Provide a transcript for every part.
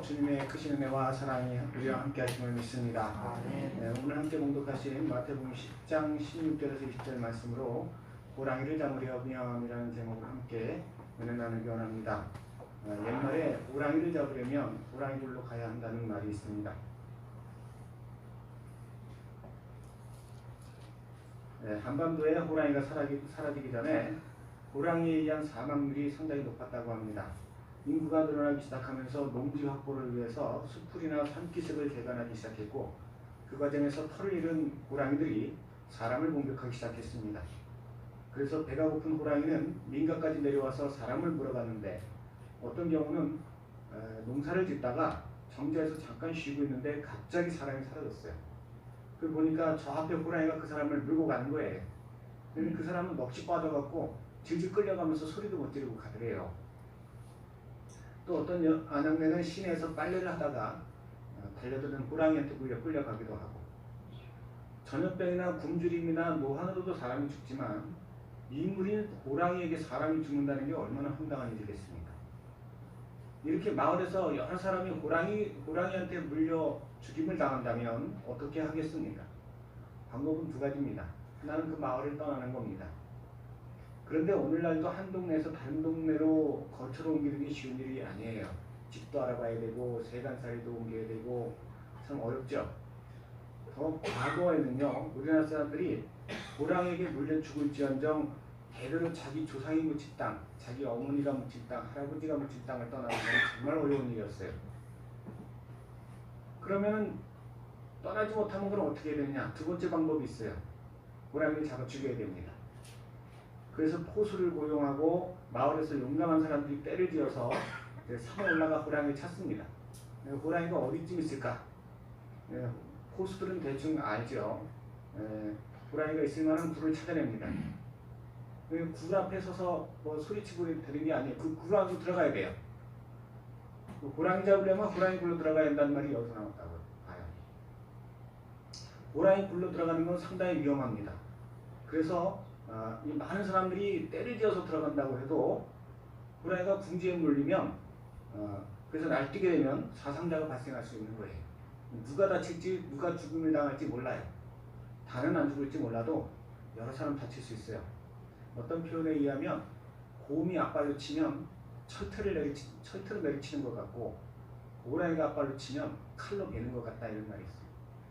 주님의 크신 은혜와 사랑이 우리와 함께 하심을 믿습니다. 네, 오늘 함께 봉독하신 마태복음 10장 16절에서 20절 말씀으로 호랑이를 잡으려 미양함이라는 제목으로 함께 은혜 나누기 원합니다. 옛말에 호랑이를 잡으려면 호랑이 굴로 가야 한다는 말이 있습니다. 네, 한반도에 호랑이가 사라지기 전에 호랑이에 의한 사망률이 상당히 높았다고 합니다. 인구가 늘어나기 시작하면서 농지 확보를 위해서 수풀이나 산기슭을 개간하기 시작했고, 그 과정에서 털을 잃은 호랑이들이 사람을 공격하기 시작했습니다. 그래서 배가 고픈 호랑이는 민가까지 내려와서 사람을 물어갔는데, 어떤 경우는 농사를 짓다가 정자에서 잠깐 쉬고 있는데 갑자기 사람이 사라졌어요. 그 보니까 저 앞에 호랑이가 그 사람을 물고 가는 거예요. 그런데 그 사람은 넋이 빠져갖고 질질 끌려가면서 소리도 못 지르고 가더래요. 또 어떤 아낙네는 시내에서 빨래를 하다가 달려드는 호랑이한테 끌려가기도 하고, 전염병이나 굶주림이나 노환으로도 사람이 죽지만 인물인 호랑이에게 사람이 죽는다는 게 얼마나 황당한 일이겠습니까? 이렇게 마을에서 여러 사람이 호랑이한테 물려 죽임을 당한다면 어떻게 하겠습니까? 방법은 두 가지입니다. 하나는 그 마을을 떠나는 겁니다. 그런데 오늘날도 한 동네에서 다른 동네로 거처로 옮기는 게 쉬운 일이 아니에요. 집도 알아봐야 되고 세간살이도 옮겨야 되고 참 어렵죠. 더 과거에는요, 우리나라 사람들이 호랑이에게 물려 죽을지언정 대대로 자기 조상이 묻힌 땅, 자기 어머니가 묻힌 땅, 할아버지가 묻힌 땅을 떠나는 건 정말 어려운 일이었어요. 그러면은 떠나지 못하면 그럼 어떻게 해야 되느냐? 두 번째 방법이 있어요. 호랑이를 잡아 죽여야 됩니다. 그래서 포수를 고용하고 마을에서 용감한 사람들이 떼를 지어서 산에 올라가 호랑이를 찾습니다. 호랑이가 어디쯤 있을까? 포수들은 대충 알죠. 호랑이가 있을 만한 굴을 찾아냅니다. 굴 앞에 서서 뭐 소리치고 되는 게 아니에요. 그 굴 안으로 들어가야 돼요. 호랑이 잡으려면 호랑이 굴로 들어가야 한다는 말이 여기서 나왔다고 봐요. 호랑이 굴로 들어가는 건 상당히 위험합니다. 그래서 이 많은 사람들이 떼를 지어서 들어간다고 해도 호랑이가 궁지에 물리면 그래서 날뛰게 되면 사상자가 발생할 수 있는 거예요. 누가 다칠지 누가 죽음을 당할지 몰라요. 다는 안 죽을지 몰라도 여러 사람 다칠 수 있어요. 어떤 표현에 의하면 곰이 앞발로 치면 철퇴를 내리치는 것 같고, 호랑이가 앞발로 치면 칼로 베는 것 같다, 이런 말이 있어요.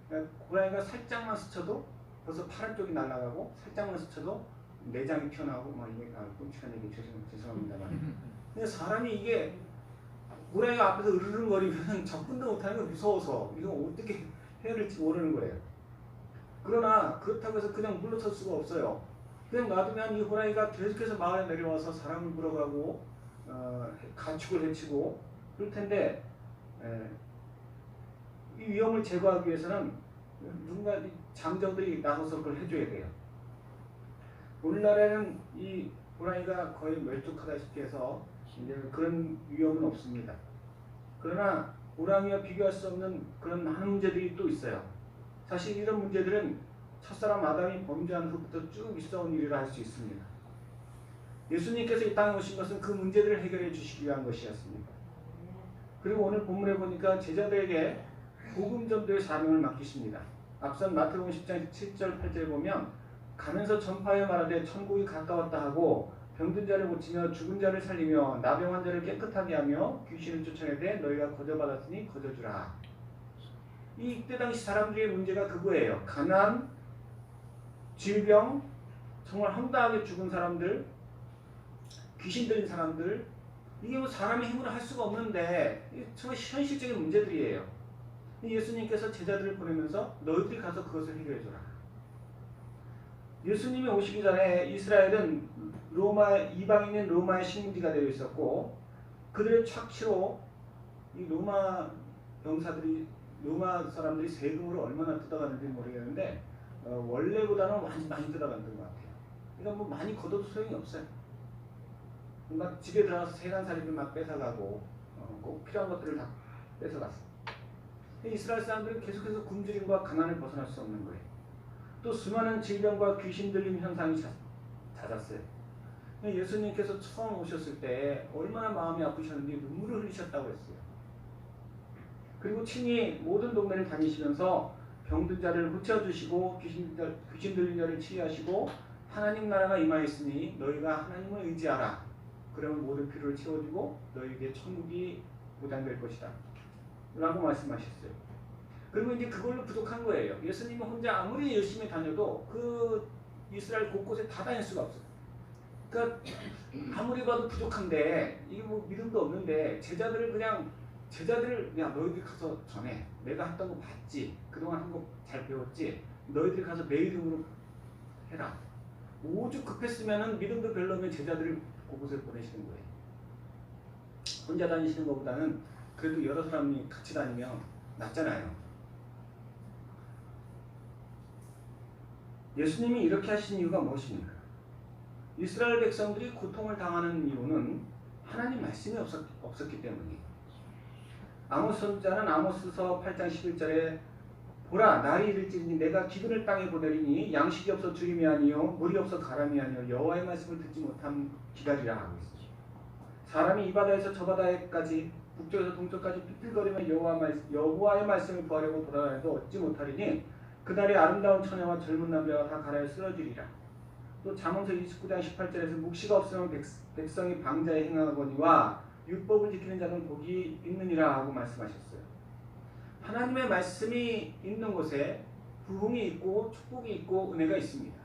그러니까 호랑이가 살짝만 스쳐도 벌써 파란 쪽이 날아가고, 살짝만 스쳐도 내장이 튀어나오고, 막 이게 끔찍한 얘기 죄송합니다만. 근데 사람이 이게 호랑이가 앞에서 으르렁거리면 접근도 못하는 거 무서워서 이거 어떻게 해야 될지 모르는 거예요. 그러나 그렇다고 해서 그냥 물러설 수가 없어요. 그냥 놔두면 이 호랑이가 계속해서 마을에 내려와서 사람을 물어가고 가축을 해치고 그럴 텐데, 이 위험을 제거하기 위해서는 누군가 장정들이 나서서 그걸 해줘야 돼요. 오늘날에는 이 호랑이가 거의 멸종하다시피 해서 이제 그런 위험은 없습니다. 그러나 호랑이와 비교할 수 없는 그런 많은 문제들이 또 있어요. 사실 이런 문제들은 첫사람 아담이 범죄한 후부터 쭉 있어온 일이라 할 수 있습니다. 예수님께서 이 땅에 오신 것은 그 문제들을 해결해 주시기 위한 것이었습니다. 그리고 오늘 본문에 보니까 제자들에게 복음 전도의 사명을 맡기십니다. 앞선 마태복음 10장 7절 8절에 보면 가면서 전파하여 말하되 천국이 가까웠다 하고 병든 자를 고치며 죽은 자를 살리며 나병한 자를 깨끗하게 하며 귀신을 쫓아내되 너희가 거저받았으니 거저주라. 이때 당시 사람들의 문제가 그거예요. 가난, 질병, 정말 황당하게 죽은 사람들, 귀신 들린 사람들, 이게 뭐 사람의 힘으로 할 수가 없는데 정말 현실적인 문제들이에요. 예수님께서 제자들을 보내면서 너희들이 가서 그것을 해결해줘라. 예수님이 오시기 전에 이스라엘은 이방인인 로마의 식민지가 되어 있었고, 그들의 착취로 이 로마 사람들이 세금으로 얼마나 뜯어가는지 모르겠는데 원래보다는 많이 뜯어갔던 것 같아요. 그러니까 뭐 많이 걷어도 소용이 없어요. 막 집에 들어가서 세간살이를 막 뺏어가고 꼭 필요한 것들을 다 뺏어갔어요. 이스라엘 사람들은 계속해서 굶주림과 가난을 벗어날 수 없는 거예요. 또 수많은 질병과 귀신 들림 현상이 잦았어요. 예수님께서 처음 오셨을 때 얼마나 마음이 아프셨는지 눈물을 흘리셨다고 했어요. 그리고 친히 모든 동네를 다니시면서 병든 자를 고쳐주시고 귀신 들린 자를 치유하시고 하나님 나라가 임하였으니 너희가 하나님을 의지하라. 그러면 모든 필요를 채워주고 너희에게 천국이 보장될 것이다. 라고 말씀하셨어요. 그리고 이제 그걸로 부족한 거예요. 예수님은 혼자 아무리 열심히 다녀도 그 이스라엘 곳곳에 다 다닐 수가 없어요. 그러니까 아무리 봐도 부족한데 이게 뭐 믿음도 없는데 제자들을 야 너희들 가서 전해. 내가 했던 거 봤지. 그동안 한 거 잘 배웠지. 너희들 가서 내 이름으로 해라. 오죽 급했으면은 믿음도 별로면 제자들을 곳곳에 보내시는 거예요. 혼자 다니시는 것보다는 그래도 여러 사람이 같이 다니면 낫잖아요. 예수님이 이렇게 하신 이유가 무엇입니까? 이스라엘 백성들이 고통을 당하는 이유는 하나님 말씀이 없었기 때문이에요. 아모스 선지자는 아모스서 8장 11절에 보라 날이 이를지니 내가 기근을 땅에 보내리니 양식이 없어 주림이 아니요 물이 없어 가람이 아니요 여호와의 말씀을 듣지 못함 기다리라 하고 있어요. 사람이 이 바다에서 저 바다에까지 북쪽에서 동쪽까지 삐뚤거리며 여호와의 말씀을 구하려고 돌아다녀도 얻지 못하리니 그날에 아름다운 처녀와 젊은 남자가 다 가라에 쓰러지리라. 또 잠언서 29장 18절에서 묵시가 없으면 백성이 방자에 행하거니와 율법을 지키는 자는 복이 있느니라 하고 말씀하셨어요. 하나님의 말씀이 있는 곳에 부흥이 있고 축복이 있고 은혜가 있습니다.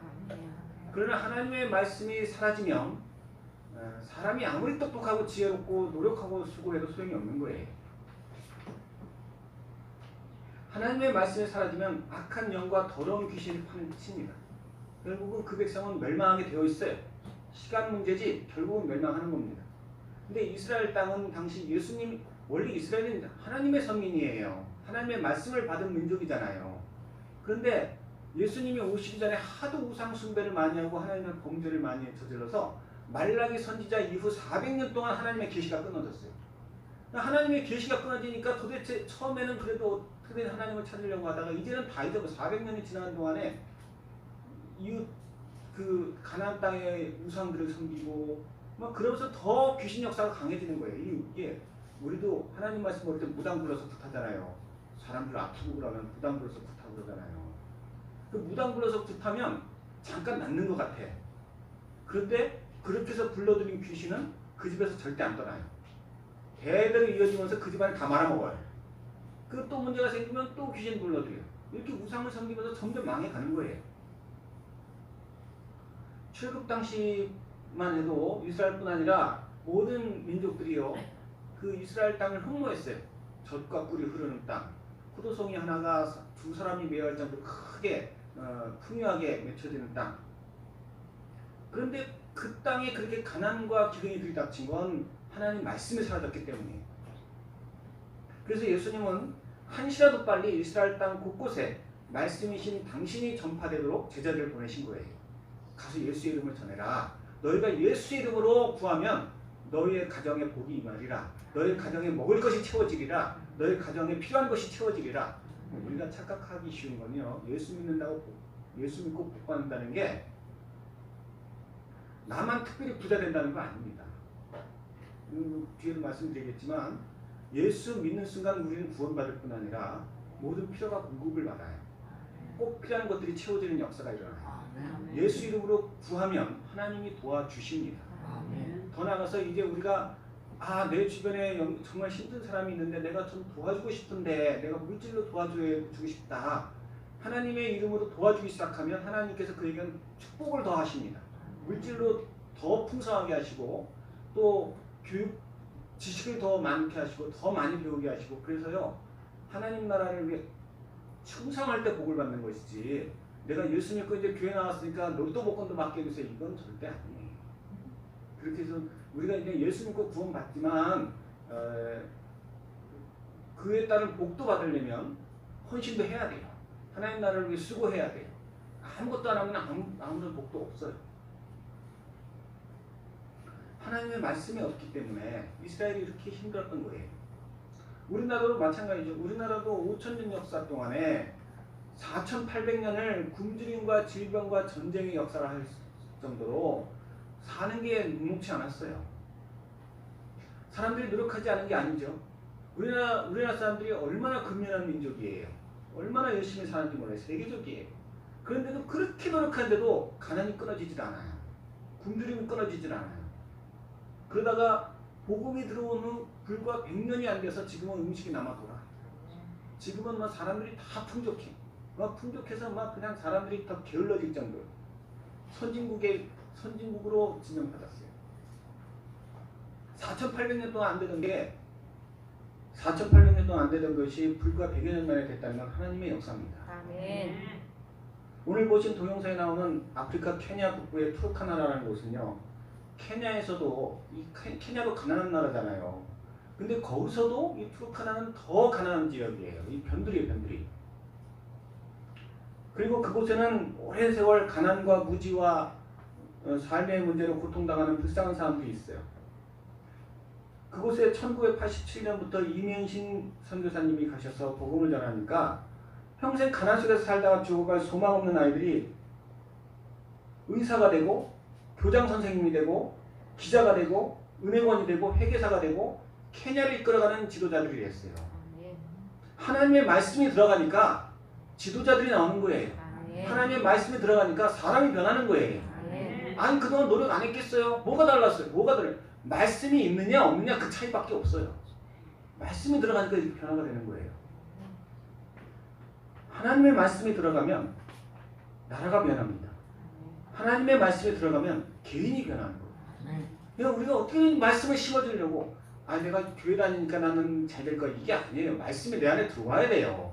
그러나 하나님의 말씀이 사라지면 사람이 아무리 똑똑하고 지혜롭고 노력하고 수고해도 소용이 없는 거예요. 하나님의 말씀이 사라지면 악한 영과 더러운 귀신이 파칩니다. 결국은 그 백성은 멸망하게 되어 있어요. 시간 문제지 결국은 멸망하는 겁니다. 근데 이스라엘 땅은 당시 예수님 원래 이스라엘은 하나님의 선민이에요. 하나님의 말씀을 받은 민족이잖아요. 그런데 예수님이 오시기 전에 하도 우상 숭배를 많이 하고 하나님의 범죄를 많이 저질러서 말라기 선지자 이후 400년 동안 하나님의 계시가 끊어졌어요. 하나님의 계시가 끊어지니까 도대체 처음에는 그래도 어떻게든 하나님을 찾으려고 하다가 이제는 다 잊어버 400년이 지나는 동안에 이웃 그 가나안 땅의 우상들을 섬기고 막 그러면서 더 귀신 역사가 강해지는 거예요. 이게 우리도 하나님 말씀 볼 때 무당 불러서 굿하잖아요. 사람들 아프고 그러면 무당 불러서 굿하고 그러잖아요. 그 무당 불러서 굿하면 잠깐 낫는 것 같아. 그런데 그렇게 해서 불러들인 귀신은 그 집에서 절대 안 떠나요. 대대로 이어지면서 그 집안을 다 말아먹어요. 그 또 문제가 생기면 또 귀신 불러들여요. 이렇게 우상을 섬기면서 점점 망해가는 거예요. 출애굽 당시만 해도 이스라엘뿐 아니라 모든 민족들이요 그 이스라엘 땅을 흠모했어요. 젖과 꿀이 흐르는 땅, 포도송이 하나가 두 사람이 매어할 정도로 크게 풍요하게 맺혀지는 땅. 그런데 그 땅에 그렇게 가난과 기근이 들이닥친 건 하나님 말씀이 사라졌기 때문이에요. 그래서 예수님은 한시라도 빨리 이스라엘 땅 곳곳에 말씀이신 당신이 전파되도록 제자들을 보내신 거예요. 가서 예수의 이름을 전해라. 너희가 예수의 이름으로 구하면 너희의 가정에 복이 임하리라. 너희 가정에 먹을 것이 채워지리라. 너희 가정에 필요한 것이 채워지리라. 우리가 착각하기 쉬운 건요. 예수 믿는다고 예수 믿고 복 받는다는 게 나만 특별히 부자 된다는 거 아닙니다. 뒤에도 말씀드리겠지만 예수 믿는 순간 우리는 구원받을 뿐 아니라 모든 필요가 공급을 받아요. 꼭 필요한 것들이 채워지는 역사가 일어나요. 예수 이름으로 구하면 하나님이 도와주십니다. 더 나아가서 이제 우리가 내 주변에 정말 힘든 사람이 있는데 내가 좀 도와주고 싶은데 내가 물질로 도와주고 싶다. 하나님의 이름으로 도와주기 시작하면 하나님께서 그에게는 축복을 더 하십니다. 물질로 더 풍성하게 하시고 또 교육 지식을 더 많게 하시고 더 많이 배우게 하시고 그래서요 하나님 나라를 위해 충성할 때 복을 받는 것이지 내가 예수 믿고 이제 교회 나왔으니까 로또 복권도 받게 해주세요. 이건 절대 아니에요. 그렇게 해서 우리가 이제 예수 믿고 구원 받지만 그에 따른 복도 받으려면 헌신도 해야 돼요. 하나님 나라를 위해 수고해야 돼요. 아무것도 안 하면 아무런 복도 없어요. 하나님의 말씀이 없기 때문에 이스라엘이 이렇게 힘들었던 거예요. 우리나라도 마찬가지죠. 우리나라도 5,000년 역사 동안에 4,800년을 굶주림과 질병과 전쟁의 역사를 할 정도로 사는 게 녹록지 않았어요. 사람들이 노력하지 않은 게 아니죠. 우리나라 사람들이 얼마나 근면한 민족이에요. 얼마나 열심히 사는지 몰라요. 세계적이에요. 그런데도 그렇게 노력하는데도 가난이 끊어지질 않아요. 굶주림이 끊어지질 않아요. 그러다가 복음이 들어온 후 불과 100년이 안 돼서 지금은 음식이 남아 돌아. 지금은 막 사람들이 다 풍족해. 막 풍족해서 막 그냥 사람들이 더 게을러질 정도로 선진국으로 지명받았어요. 4,800년 동안 안 되던 게 4,800년 동안 안 되던 것이 불과 100여 년 만에 됐다는 건 하나님의 역사입니다. 아멘. 오늘 보신 동영상에 나오는 아프리카 케냐 북부의 투르카나라는 곳은요. 케냐에서도 케냐도 가난한 나라잖아요. 근데 거기서도 이 투르카나는 더 가난한 지역이에요. 이 변두리. 그리고 그곳에는 오랜 세월 가난과 무지와 삶의 문제로 고통당하는 불쌍한 사람들이 있어요. 그곳에 1987년부터 이면신 선교사님이 가셔서 복음을 전하니까 평생 가난 속에서 살다가 죽어갈 소망 없는 아이들이 의사가 되고 교장 선생님이 되고 기자가 되고 은행원이 되고 회계사가 되고 케냐를 이끌어가는 지도자들이 됐어요. 하나님의 말씀이 들어가니까 지도자들이 나오는 거예요. 하나님의 말씀이 들어가니까 사람이 변하는 거예요. 아니 그동안 노력 안 했겠어요? 뭐가 달랐어요? 뭐가 달라요? 말씀이 있느냐 없느냐 그 차이밖에 없어요. 말씀이 들어가니까 이렇게 변화가 되는 거예요. 하나님의 말씀이 들어가면 나라가 변합니다. 하나님의 말씀이 들어가면 개인이 변하는 거예요. 그러니까 우리가 어떻게 말씀을 심어주려고 내가 교회 다니니까 나는 잘 될 거야 이게 아니에요. 말씀이 내 안에 들어와야 돼요.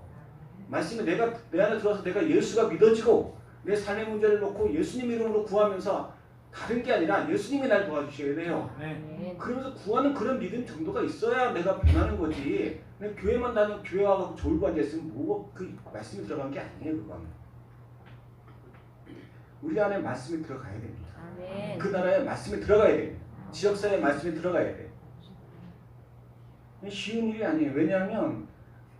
말씀이 내 안에 들어와서 내가 예수가 믿어지고 내 삶의 문제를 놓고 예수님 이름으로 구하면서 다른 게 아니라 예수님이 날 도와주셔야 돼요. 그러면서 구하는 그런 믿음 정도가 있어야 내가 변하는 거지. 그냥 교회만 다니고 교회 와서 졸고 앉아있으면 그 말씀이 들어간 게 아니에요. 그건. 우리 안에 말씀이 들어가야 됩니다. 그 나라에 말씀이 들어가야 됩니다. 지역사회에 말씀이 들어가야 돼요. 쉬운 일이 아니에요. 왜냐하면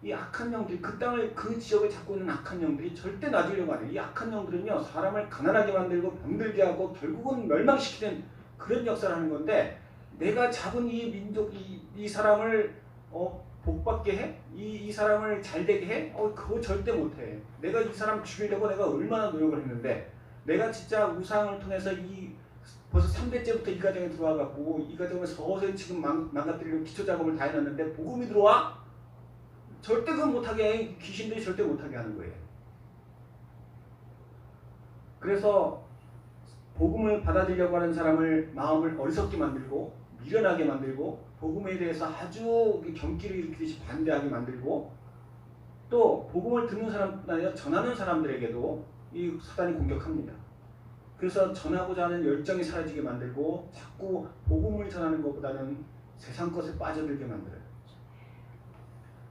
이 악한 영들이 그 지역을 잡고 있는 악한 영들이 절대 놔주려고 안 해요. 이 악한 영들은요 사람을 가난하게 만들고 병들게 하고 결국은 멸망시키는 그런 역사를 하는 건데 내가 잡은 이 민족 이 사람을 복받게 해? 이 사람을 잘되게 해? 그거 절대 못해. 내가 이 사람 죽이려고 내가 얼마나 노력을 했는데 내가 진짜 우상을 통해서 벌써 3대째부터 이 가정에 들어와갖고 이 가정을 서서히 지금 망가뜨리려고 기초작업을 다 해놨는데 복음이 들어와? 절대 그건 못하게 해. 귀신들이 절대 못하게 하는 거예요. 그래서 복음을 받아들이려고 하는 사람을 마음을 어리석게 만들고 미련하게 만들고 복음에 대해서 아주 경기를 일으키듯이 반대하게 만들고 또 복음을 듣는 사람뿐 아니라 전하는 사람들에게도 이 사단이 공격합니다. 그래서 전하고자 하는 열정이 사라지게 만들고 자꾸 복음을 전하는 것보다는 세상 것에 빠져들게 만들어요.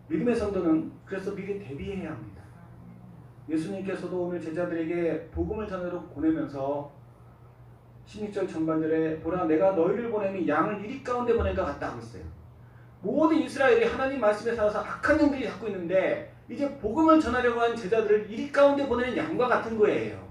믿음의 성도는 그래서 미리 대비해야 합니다. 예수님께서도 오늘 제자들에게 복음을 전하러 보내면서 16절 전반절에 보라 내가 너희를 보내니 양을 이리 가운데 보낸 것 같다 하고 있어요. 모든 이스라엘이 하나님 말씀에 살아서 악한 영들이 잡고 있는데 이제 복음을 전하려고 한 제자들을 이리 가운데 보내는 양과 같은 거예요.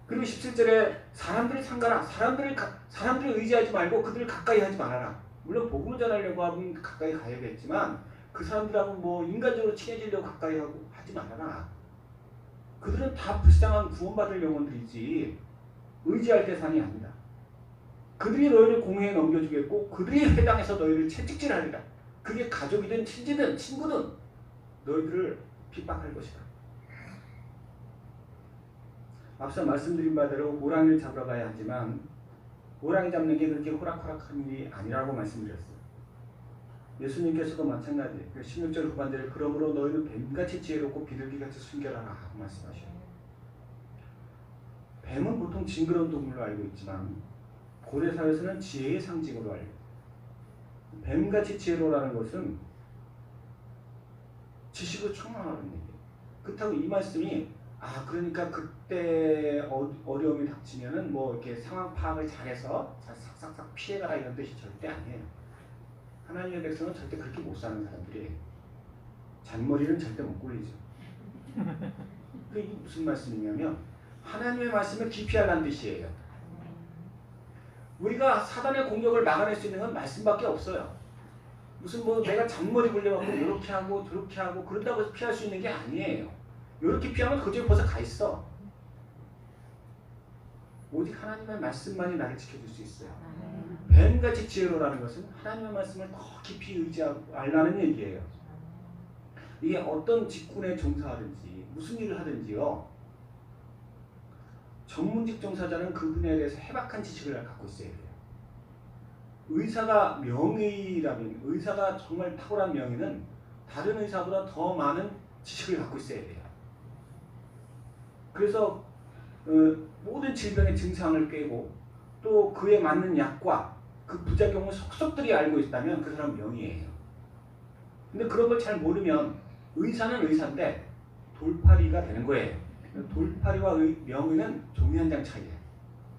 그리고 17절에 사람들을 상가라. 사람들을 의지하지 말고 그들을 가까이 하지 말아라. 물론 복음을 전하려고 하면 가까이 가야겠지만 그 사람들하고 인간적으로 친해지려고 가까이 하지 말아라. 그들은 다 불쌍한 구원받을 영혼들이지 의지할 대상이 아니다. 그들이 너희를 공회에 넘겨주겠고 그들이 회당에서 너희를 채찍질하리라. 그게 가족이든 친지든 친구든 너희들을 핍박할 것이다. 앞서 말씀드린 바대로 호랑이를 잡으러 가야 하지만 호랑이 잡는 게 그렇게 호락호락한 일이 아니라고 말씀드렸어요. 예수님께서도 마찬가지예요. 16절 후반절에 그러므로 너희는 뱀같이 지혜롭고 비둘기같이 순결하라 하고 말씀하셔요. 뱀은 보통 징그러운 동물로 알고 있지만 고려사회에서는 지혜의 상징으로 알고 있어요. 뱀같이 지혜로라는 것은 지식을 총망하는 얘기예요. 그렇다고 이 말씀이 그러니까 그때 어려움이 닥치면은 이렇게 상황 파악을 잘해서 싹싹싹 피해가라 이런 뜻이 절대 아니에요. 하나님의 백성은 절대 그렇게 못 사는 사람들이에요. 잔머리는 절대 못 굴리죠. 이게 무슨 말씀이냐면 하나님의 말씀을 기피하라는 뜻이에요. 우리가 사단의 공격을 막아낼 수 있는 건 말씀밖에 없어요. 무슨 뭐 내가 잔머리 굴려갖고 이렇게 하고 저렇게 하고 그런다고 해서 피할 수 있는 게 아니에요. 이렇게 피하면 그 집에 벌써 가 있어. 오직 하나님의 말씀만이 나를 지켜줄 수 있어요. 뱀같이 지혜로라는 것은 하나님의 말씀을 더 깊이 의지하라는 얘기예요. 이게 어떤 직군에 종사하든지 무슨 일을 하든지요. 전문직 종사자는 그 분야에 대해서 해박한 지식을 갖고 있어야 돼요. 의사가 명의라면 의사가 정말 탁월한 명의는 다른 의사보다 더 많은 지식을 갖고 있어야 돼요. 그래서 모든 질병의 증상을 꿰고 또 그에 맞는 약과 그 부작용을 속속들이 알고 있다면 그 사람은 명의예요. 근데 그런 걸 잘 모르면 의사는 의사인데 돌팔이가 되는 거예요. 돌팔이와 명의는 종이 한 장 차이예요.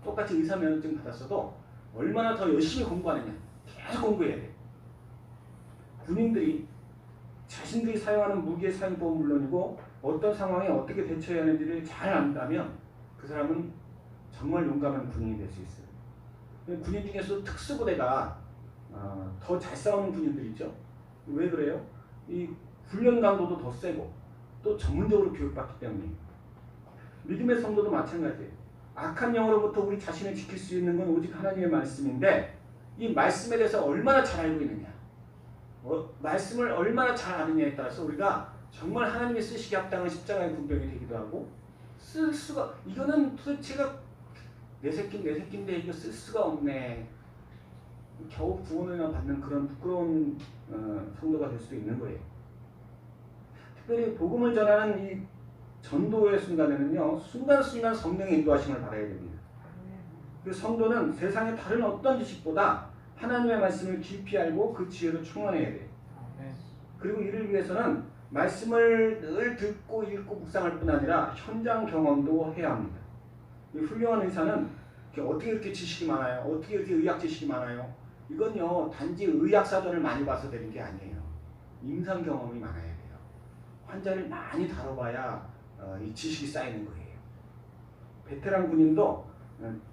똑같이 의사 면허증 받았어도 얼마나 더 열심히 공부하느냐. 계속 공부해야 돼요. 군인들이 자신들이 사용하는 무기의 사용법은 물론이고 어떤 상황에 어떻게 대처해야 하는지를 잘 안다면 그 사람은 정말 용감한 군인이 될 수 있어요. 군인 중에서 특수부대가 더 잘 싸우는 군인들 있죠. 왜 그래요? 이 훈련 강도도 더 세고 또 전문적으로 교육받기 때문에. 믿음의 성도도 마찬가지예요. 악한 영으로부터 우리 자신을 지킬 수 있는 건 오직 하나님의 말씀인데 이 말씀에 대해서 얼마나 잘 알고 있느냐, 말씀을 얼마나 잘 아느냐에 따라서 우리가 정말 하나님의 쓰시기 합당한 십자가의 군병이 되기도 하고 쓸 수가, 이거는 도대체가 내 새끼인데 이거 쓸 수가 없네, 겨우 구원을 받는 그런 부끄러운 성도가 될 수도 있는 거예요. 특별히 복음을 전하는 이 전도의 순간에는요, 순간순간 성령의 인도하심을 받아야 됩니다. 그 성도는 세상의 다른 어떤 지식보다 하나님의 말씀을 깊이 알고 그 지혜로 충만해야 돼요. 그리고 이를 위해서는 말씀을 늘 듣고 읽고 묵상할 뿐 아니라 현장 경험도 해야 합니다. 이 훌륭한 의사는 어떻게 이렇게 지식이 많아요? 어떻게 이렇게 의학 지식이 많아요? 이건요, 단지 의학 사전을 많이 봐서 되는 게 아니에요. 임상 경험이 많아야 돼요. 환자를 많이 다뤄봐야 이 지식이 쌓이는 거예요. 베테랑 군인도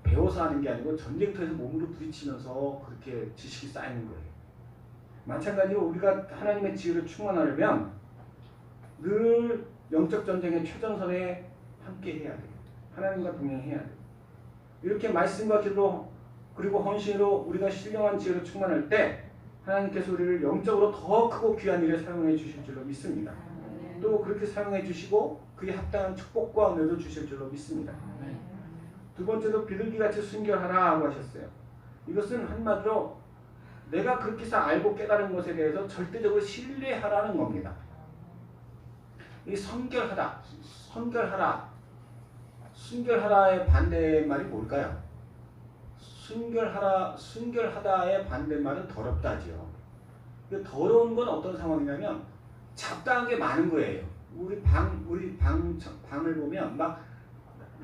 배워서 하는 게 아니고 전쟁터에서 몸으로 부딪히면서 그렇게 지식이 쌓이는 거예요. 마찬가지로 우리가 하나님의 지혜로 충만하려면 늘 영적 전쟁의 최전선에 함께 해야 돼요. 하나님과 동행해야 돼요. 이렇게 말씀과 기도 그리고 헌신으로 우리가 신령한 지혜로 충만할 때 하나님께서 우리를 영적으로 더 크고 귀한 일에 사용해 주실 줄로 믿습니다. 또 그렇게 사용해 주시고 그에 합당한 축복과 은혜도 주실 줄로 믿습니다. 두 번째로 비둘기같이 순결하라고 하셨어요. 이것은 한마디로 내가 그렇게 해서 알고 깨달은 것에 대해서 절대적으로 신뢰하라는 겁니다. 이 순결하라의 반대말이 뭘까요? 순결하다의 반대말은 더럽다지요. 더러운 건 어떤 상황이냐면 잡다한 게 많은 거예요. 우리 방을 보면 막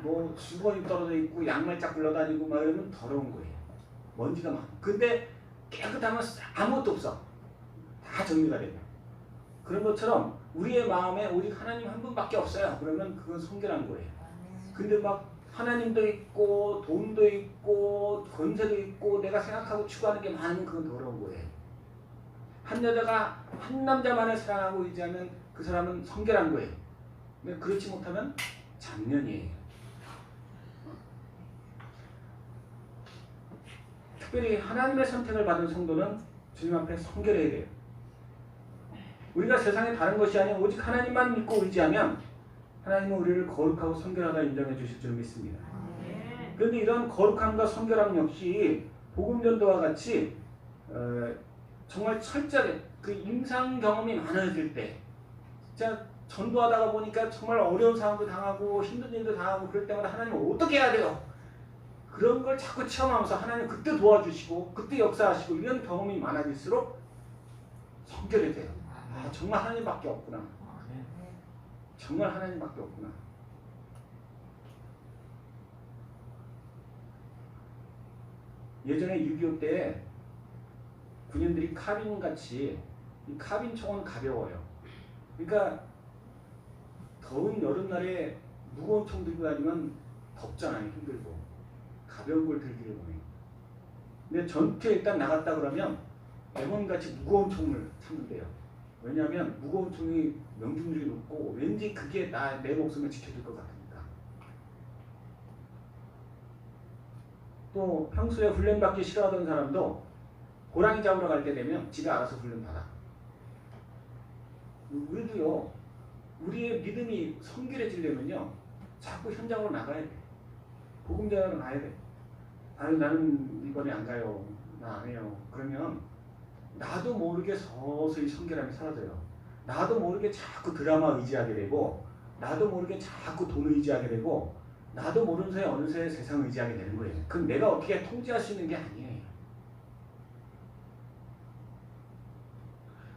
뭐 수건이 떨어져 있고 양말 쫙 굴러다니고 막 이러면 더러운 거예요. 먼지가 많아. 근데 깨끗하면 아무것도 없어. 다 정리가 돼요. 그런 것처럼 우리의 마음에 오직 하나님 한 분밖에 없어요. 그러면 그건 성결한 거예요. 근데 막 하나님도 있고 돈도 있고 권세도 있고 내가 생각하고 추구하는 게 많으면 그건 더러운 거예요. 한 여자가 한 남자만을 사랑하고 의지하면 그 사람은 성결한 거예요. 근데 그렇지 못하면 장년이에요. 특별히 하나님의 선택을 받은 성도는 주님 앞에 성결해야 돼요. 우리가 세상에 다른 것이 아닌 오직 하나님만 믿고 의지하면 하나님은 우리를 거룩하고 성결하다 인정해 주실 줄 믿습니다. 그런데 이런 거룩함과 성결함 역시 복음전도와 같이 정말 철저하게 그 임상 경험이 많아질 때 진짜 전도하다가 보니까 정말 어려운 상황도 당하고 힘든 일도 당하고 그럴 때마다 하나님 어떻게 해야 돼요? 그런 걸 자꾸 체험하면서 하나님 그때 도와주시고 그때 역사하시고 이런 경험이 많아질수록 성결이 돼요. 아, 정말 하나님밖에 없구나. 정말 하나님밖에 없구나. 예전에 6.25 때 군인들이 카빈같이 이 카빈 총은 가벼워요. 그러니까 더운 여름날에 무거운 총 들고 다니면 덥잖아요. 힘들고. 가벼운 걸 들기를 원해요. 근데 전투에 일단 나갔다 그러면 M1같이 무거운 총을 찾는데요. 왜냐하면 무거운 총이 명중률이 높고 왠지 그게 내 목숨을 지켜줄 것 같으니까. 또 평소에 훈련받기 싫어하던 사람도 호랑이 잡으러 갈 때 되면 지가 알아서 훈련받아. 우리도요. 우리의 믿음이 성결해지려면요. 자꾸 현장으로 나가야 돼. 복음전하러 가야 돼. 아유 나는 이번에 안 가요. 나 안 해요. 그러면 나도 모르게 서서히 성결함이 사라져요. 나도 모르게 자꾸 드라마 의지하게 되고 나도 모르게 자꾸 돈 의지하게 되고 나도 모르는 사이에 어느새 세상 의지하게 되는 거예요. 그럼 내가 어떻게 통제할 수 있는 게 아니에요.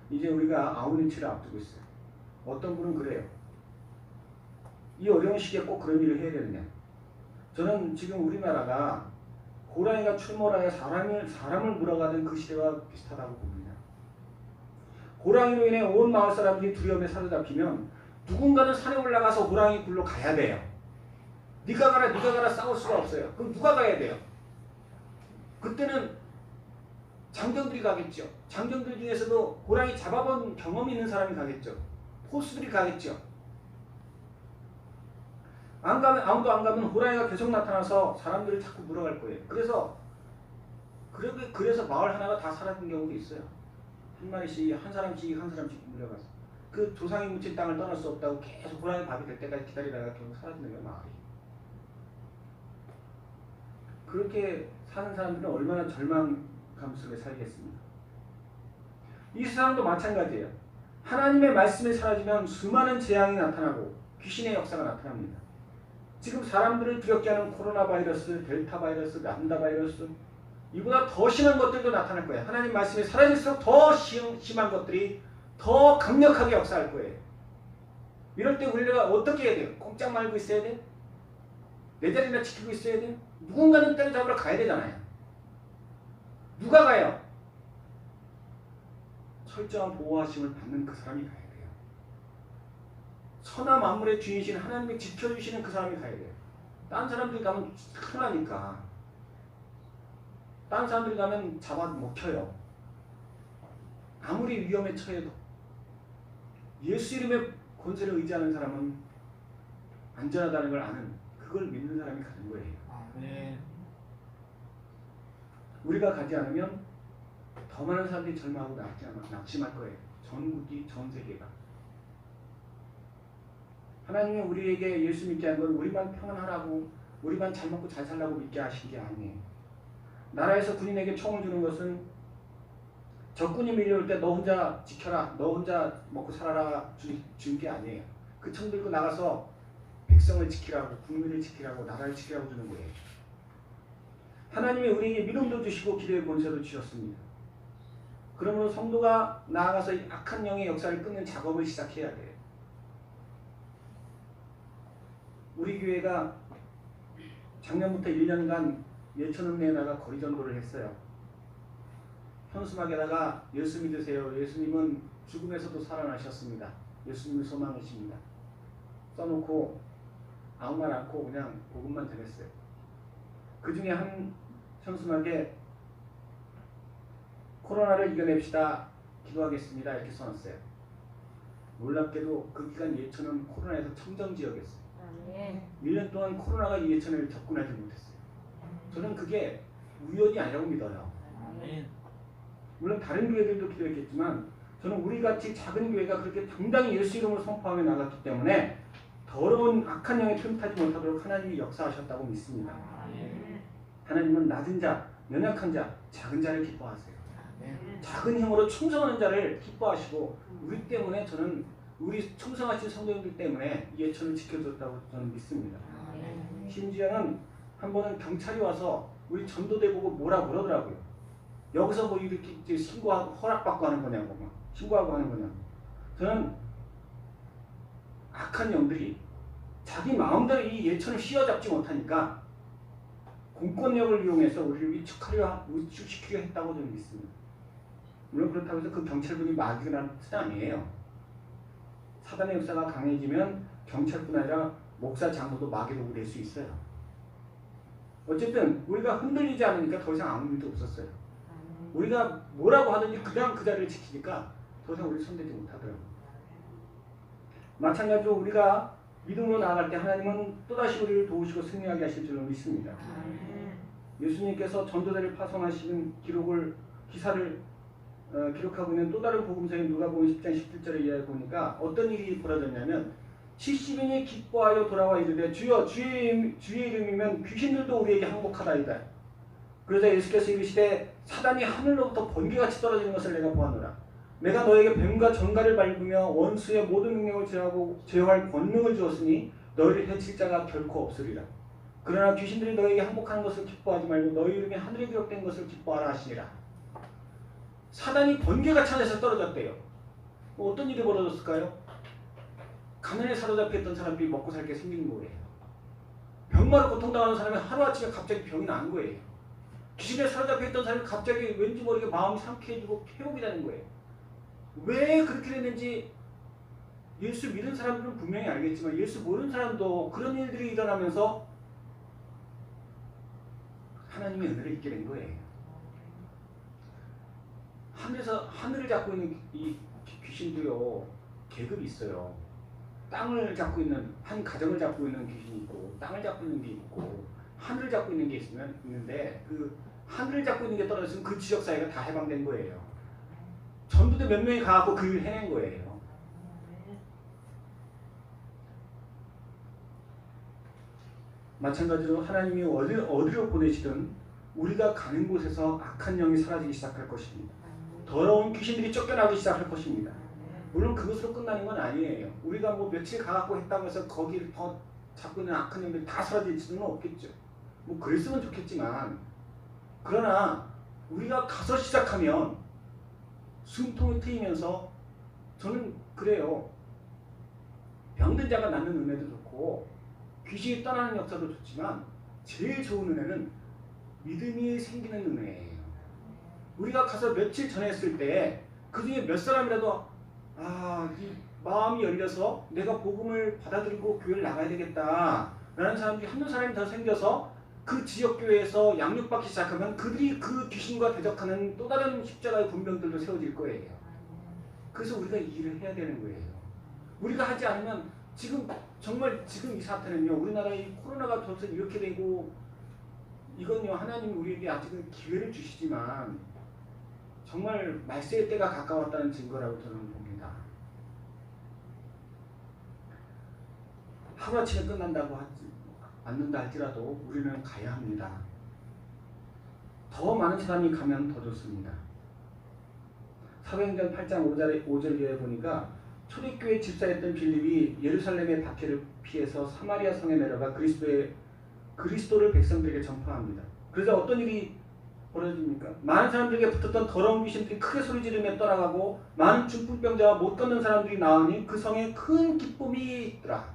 이제 우리가 아우린치를 앞두고 있어요. 어떤 분은 그래요. 이 어려운 시기에 꼭 그런 일을 해야 되느냐. 저는 지금 우리나라가 호랑이가 출몰하여 사람을 물어가는 그 시대와 비슷하다고 봅니다. 호랑이로 인해 온 마을 사람들이 두려움에 사로잡히면 누군가는 산에 올라가서 호랑이 굴로 가야 돼요. 네가 가라 싸울 수가 없어요. 그럼 누가 가야 돼요? 그때는 장정들이 가겠죠. 장정들 중에서도 호랑이 잡아본 경험이 있는 사람이 가겠죠. 포수들이 가겠죠. 안 가면 아무도 안 가면 호랑이가 계속 나타나서 사람들을 자꾸 물어갈 거예요. 그래서 마을 하나가 다 사라진 경우도 있어요. 한 마리씩 한 사람씩 물려가서 그 조상이 묻힌 땅을 떠날 수 없다고 계속 호랑이 밥이 될 때까지 기다리다가 결국 사라지는 거예요. 마을이. 그렇게 사는 사람들은 얼마나 절망감 속에 살겠습니까? 이 세상도 마찬가지예요. 하나님의 말씀이 사라지면 수많은 재앙이 나타나고 귀신의 역사가 나타납니다. 지금 사람들을 두렵게 하는 코로나 바이러스, 델타 바이러스, 람다 바이러스 이보다 더 심한 것들도 나타날 거예요. 하나님 말씀이 사라질수록 더 심한 것들이 더 강력하게 역사할 거예요. 이럴 때 우리가 어떻게 해야 돼요? 꼼짝 말고 있어야 돼? 내 자리나 지키고 있어야 돼? 누군가는 때려잡으러 가야 되잖아요. 누가 가요? 철저한 보호하심을 받는 그 사람이 가야 돼요. 천하 만물의 주인이신 하나님이 지켜주시는 그 사람이 가야 돼요. 딴 사람들이 가면 큰일 나니까. 딴 사람들이 가면 잡아 먹혀요. 아무리 위험에 처해도 예수 이름의 권세를 의지하는 사람은 안전하다는 걸 아는 그걸 믿는 사람이 가는 거예요. 네. 우리가 가지 않으면 더 많은 사람들이 절망하고 낙심할 거예요. 전국이 전 세계가. 하나님이 우리에게 예수 믿게 한 건 우리만 평안하라고 우리만 잘 먹고 잘 살라고 믿게 하신 게 아니에요. 나라에서 군인에게 총을 주는 것은 적군이 밀려올 때 너 혼자 지켜라, 너 혼자 먹고 살아라 준 게 아니에요. 그 총 들고 나가서 백성을 지키라고, 국민을 지키라고, 나라를 지키라고 주는 거예요. 하나님이 우리에게 믿음도 주시고 기도의 권세도 주셨습니다. 그러므로 성도가 나아가서 이 악한 영의 역사를 끊는 작업을 시작해야 돼요. 우리 교회가 작년부터 1년간 예천읍내에다가 거리 전도를 했어요. 현수막에다가 예수 믿으세요. 예수님은 죽음에서도 살아나셨습니다. 예수님은 소망이십니다. 써놓고 아무 말 않고 그냥 복음만 전했어요. 그 중에 한 현수막에 코로나를 이겨냅시다. 기도하겠습니다. 이렇게 써놨어요. 놀랍게도 그 기간 예천은 코로나에서 청정지역이었어요. 1년 동안 코로나가 이 예천을 접근하지 못했어요. 저는 그게 우연이 아니라고 믿어요. 물론 다른 교회들도 기도했겠지만 저는 우리같이 작은 교회가 그렇게 당당히 예수 이름으로 선포하며 나갔기 때문에 더러운 악한 영에 틈타지 못하도록 하나님이 역사하셨다고 믿습니다. 하나님은 낮은 자, 연약한 자, 작은 자를 기뻐하세요. 작은 힘으로 충성하는 자를 기뻐하시고 우리 때문에 저는 우리 충성하신 성도님들 때문에 이 예천을 지켜줬다고 저는 믿습니다. 심지어는 한 번은 경찰이 와서 우리 전도대 보고 뭐라 그러더라고요. 여기서 뭐 이렇게 신고하고 허락받고 하는 거냐고 막 신고하고 하는 거냐고. 저는 악한 영들이 자기 마음대로 이 예천을 휘어잡지 못하니까 공권력을 이용해서 우리를 위축시키려 했다고 저는 믿습니다. 물론 그렇다고 해서 그 경찰분이 마귀라는 뜻은 아니에요. 사단의 역사가 강해지면 경찰뿐 아니라 목사, 장로도 마귀로 될 수 있어요. 어쨌든 우리가 흔들리지 않으니까 더 이상 아무 일도 없었어요. 우리가 뭐라고 하든지 그냥 그 자리를 지키니까 더 이상 우리 손대지 못하더라고요. 마찬가지로 우리가 믿음으로 나아갈 때 하나님은 또다시 우리를 도우시고 승리하게 하실 줄로 믿습니다. 예수님께서 전도대를 파송하시는 기사를 기록하고 있는 또 다른 복음서인 누가복음 10장 17절에 이하에 보니까 어떤 일이 벌어졌냐면 70인이 기뻐하여 돌아와 이르되 주여 주의 이름이면 귀신들도 우리에게 항복하다이다. 그러자 예수께서 이르시되 사단이 하늘로부터 번개같이 떨어지는 것을 내가 보았노라. 내가 너에게 뱀과 전갈을 밟으며 원수의 모든 능력을 제어할 권능을 주었으니 너희를 해칠 자가 결코 없으리라. 그러나 귀신들이 너에게 항복하는 것을 기뻐하지 말고 너희 이름이 하늘에 기록된 것을 기뻐하라 하시니라. 사단이 번개같이 하늘에서 떨어졌대요. 어떤 일이 벌어졌을까요? 가난에 사로잡혀 있던 사람들이 먹고 살게 생기는 거예요. 병마로 고통당하는 사람이 하루아침에 갑자기 병이 난 거예요. 귀신에 사로잡혀 있던 사람이 갑자기 왠지 모르게 마음이 상쾌해지고 회복이 되는 거예요. 왜 그렇게 됐는지 예수 믿은 사람들은 분명히 알겠지만 예수 모르는 사람도 그런 일들이 일어나면서 하나님의 은혜를 잊게 된 거예요. 하늘을 잡고 있는 이 귀신도요, 계급이 있어요. 땅을 잡고 있는, 한 가정을 잡고 있는 귀신이 있고, 땅을 잡고 있는 게 있고, 하늘을 잡고 있는 게 있는데, 그 하늘을 잡고 있는 게 떨어졌으면 그 지역 사회가 다 해방된 거예요. 전부터 몇 명이 가갖고 그 일을 해낸 거예요. 마찬가지로 하나님이 어디로 보내시든 우리가 가는 곳에서 악한 영이 사라지기 시작할 것입니다. 더러운 귀신들이 쫓겨나기 시작할 것입니다. 물론 그것으로 끝나는 건 아니에요. 우리가 뭐 며칠 가갖고 했다고 해서 거기를 더 잡고 있는 악한 영들이 다 사라질 수는 없겠죠. 뭐 그랬으면 좋겠지만, 그러나 우리가 가서 시작하면 숨통이 트이면서, 저는 그래요. 병든 자가 낫는 은혜도 좋고 귀신이 떠나는 역사도 좋지만 제일 좋은 은혜는 믿음이 생기는 은혜예요. 우리가 가서 며칠 전에 했을 때 그중에 몇 사람이라도 이 마음이 열려서 내가 복음을 받아들이고 교회를 나가야 되겠다 라는 사람들이 한두 사람이 더 생겨서 그 지역교회에서 양육받기 시작하면 그들이 그 귀신과 대적하는 또 다른 십자가의 군병들도 세워질 거예요. 그래서 우리가 이 일을 해야 되는 거예요. 우리가 하지 않으면 정말 지금 이 사태는요, 우리나라의 코로나가 벌써 이렇게 되고, 이건요 하나님이 우리에게 아직은 기회를 주시지만 정말 말세의 때가 가까웠다는 증거라고 저는 봅니다. 하루아침에 끝난다고 않는다 할지라도 우리는 가야 합니다. 더 많은 사람이 가면 더 좋습니다. 사도행전 8장 5절에 보니까 초대교회 집사였던 빌립이 예루살렘의 박해를 피해서 사마리아 성에 내려가 그리스도를 백성들에게 전파합니다. 그래서 어떤 일이 벌어집니까? 많은 사람들에게 붙었던 더러운 귀신들이 크게 소리지르며 떠나가고 많은 중풍병자와 못 걷는 사람들이 나오니 그 성에 큰 기쁨이 있더라.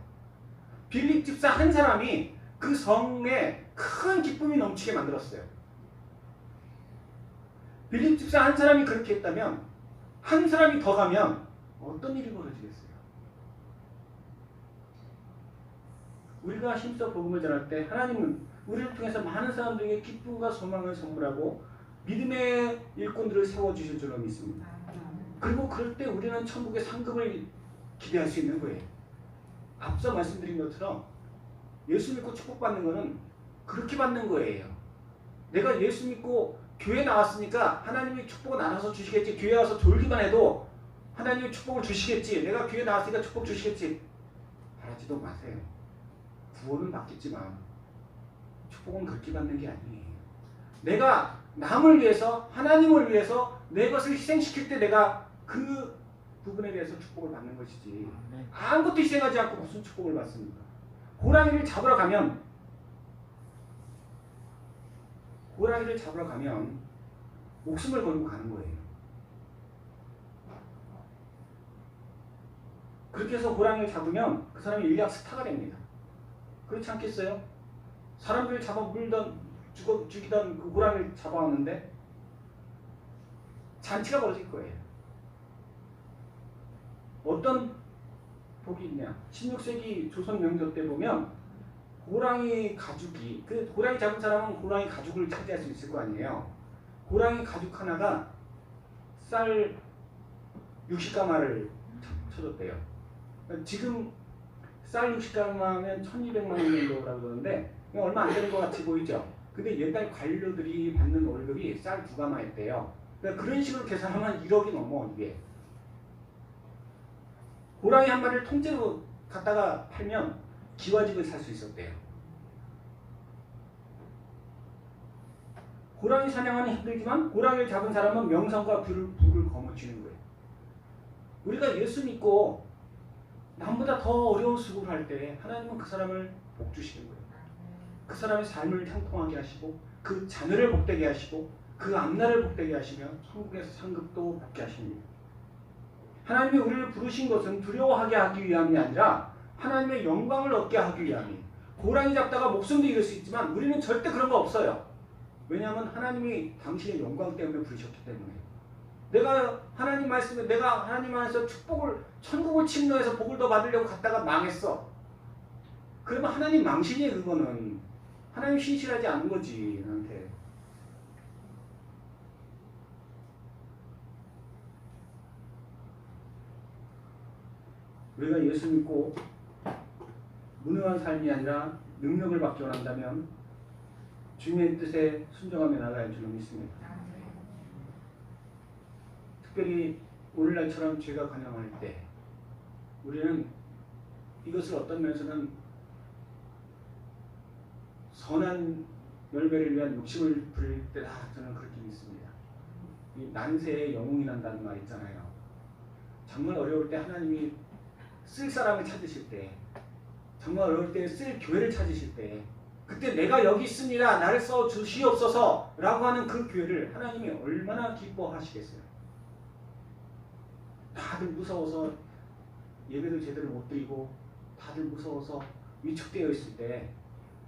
빌립 집사 한 사람이 그 성에 큰 기쁨이 넘치게 만들었어요. 빌립 집사 한 사람이 그렇게 했다면 한 사람이 더 가면 어떤 일이 벌어지겠어요? 우리가 힘써 복음을 전할 때 하나님은 우리를 통해서 많은 사람들에게 기쁨과 소망을 선물하고 믿음의 일꾼들을 세워주실 줄로 믿습니다. 그리고 그럴 때 우리는 천국의 상급을 기대할 수 있는 거예요. 앞서 말씀드린 것처럼 예수 믿고 축복받는 거는 그렇게 받는 거예요. 내가 예수 믿고 교회 나왔으니까 하나님이 축복을 나눠서 주시겠지, 교회 와서 졸기만 해도 하나님이 축복을 주시겠지, 내가 교회 나왔으니까 축복 주시겠지, 바라지도 마세요. 구원은 받겠지만 축복은 그렇게 받는 게 아니에요. 내가 남을 위해서, 하나님을 위해서 내 것을 희생시킬 때 내가 그 부분에 대해서 축복을 받는 것이지, 아무것도 희생하지 않고 무슨 축복을 받습니까? 호랑이를 잡으러 가면 목숨을 걸고 가는 거예요. 그렇게 해서 호랑이를 잡으면 그 사람이 인류학 스타가 됩니다. 그렇지 않겠어요? 사람들을 잡아 죽이던 그 호랑이를 잡아왔는데 잔치가 벌어질 거예요. 어떤 복이 있냐? 16세기 조선 명조 때 보면 호랑이 가죽이, 그 호랑이 잡은 사람은 호랑이 가죽을 차지할 수 있을 거 아니에요. 호랑이 가죽 하나가 쌀 60가마를 쳐줬대요. 지금 쌀 60가마면 1200만 원 정도라고 그러는데 얼마 안 되는 것 같이 보이죠? 근데 옛날 관료들이 받는 월급이 쌀 2가마였대요. 그러니까 그런 식으로 계산하면 1억이 넘어 이게. 호랑이 한 마리를 통째로 갖다가 팔면 기와집을 살 수 있었대요. 호랑이 사냥은 힘들지만 호랑이를 잡은 사람은 명성과 부를 거머쥐는 거예요. 우리가 예수 믿고 남보다 더 어려운 수고를 할 때 하나님은 그 사람을 복 주시는 거예요. 그 사람의 삶을 형통하게 하시고 그 자녀를 복되게 하시고 그 앞날을 복되게 하시며 천국에서 상급도 복게 하십니다. 하나님이 우리를 부르신 것은 두려워하게 하기 위함이 아니라 하나님의 영광을 얻게 하기 위함이에요. 호랑이 잡다가 목숨도 잃을 수 있지만 우리는 절대 그런 거 없어요. 왜냐하면 하나님이 당신의 영광 때문에 부르셨기 때문에. 내가 하나님 말씀에 내가 하나님 안에서 축복을 천국을 침노해서 복을 더 받으려고 갔다가 망했어. 그러면 하나님 망신이에요. 그거는 하나님 신실하지 않은 거지 나한테. 우리가 예수 믿고 무능한 삶이 아니라 능력을 받기 원한다면 주님의 뜻에 순종하며 나가야 할 줄로 믿습니다. 특별히 오늘날처럼 죄가 관영할 때 우리는 이것을 어떤 면에서는 선한 열매를 위한 욕심을 부릴 때다 저는 그렇게 믿습니다. 이 난세에 영웅이 난다는 말 있잖아요. 정말 어려울 때 하나님이 쓸 사람을 찾으실 때, 정말 어려울 때 쓸 교회를 찾으실 때, 그때 내가 여기 있습니다. 나를 써 주시옵소서 라고 하는 그 교회를 하나님이 얼마나 기뻐하시겠어요. 다들 무서워서 예배도 제대로 못 드리고 다들 무서워서 위축되어 있을 때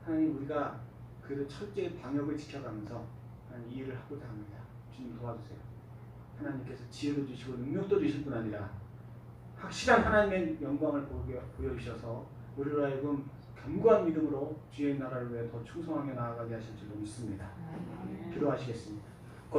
하나님 우리가 그래도 철저히 방역을 지켜가면서 이 일을 하고자 합니다. 주님 도와주세요. 하나님께서 지혜도 주시고 능력도 주실 뿐 아니라 확실한 하나님의 영광을 보여주셔서 우리로 하여금 견고한 믿음으로 주의 나라를 위해 더 충성하게 나아가게 하실 줄로 믿습니다. 기도하시겠습니다.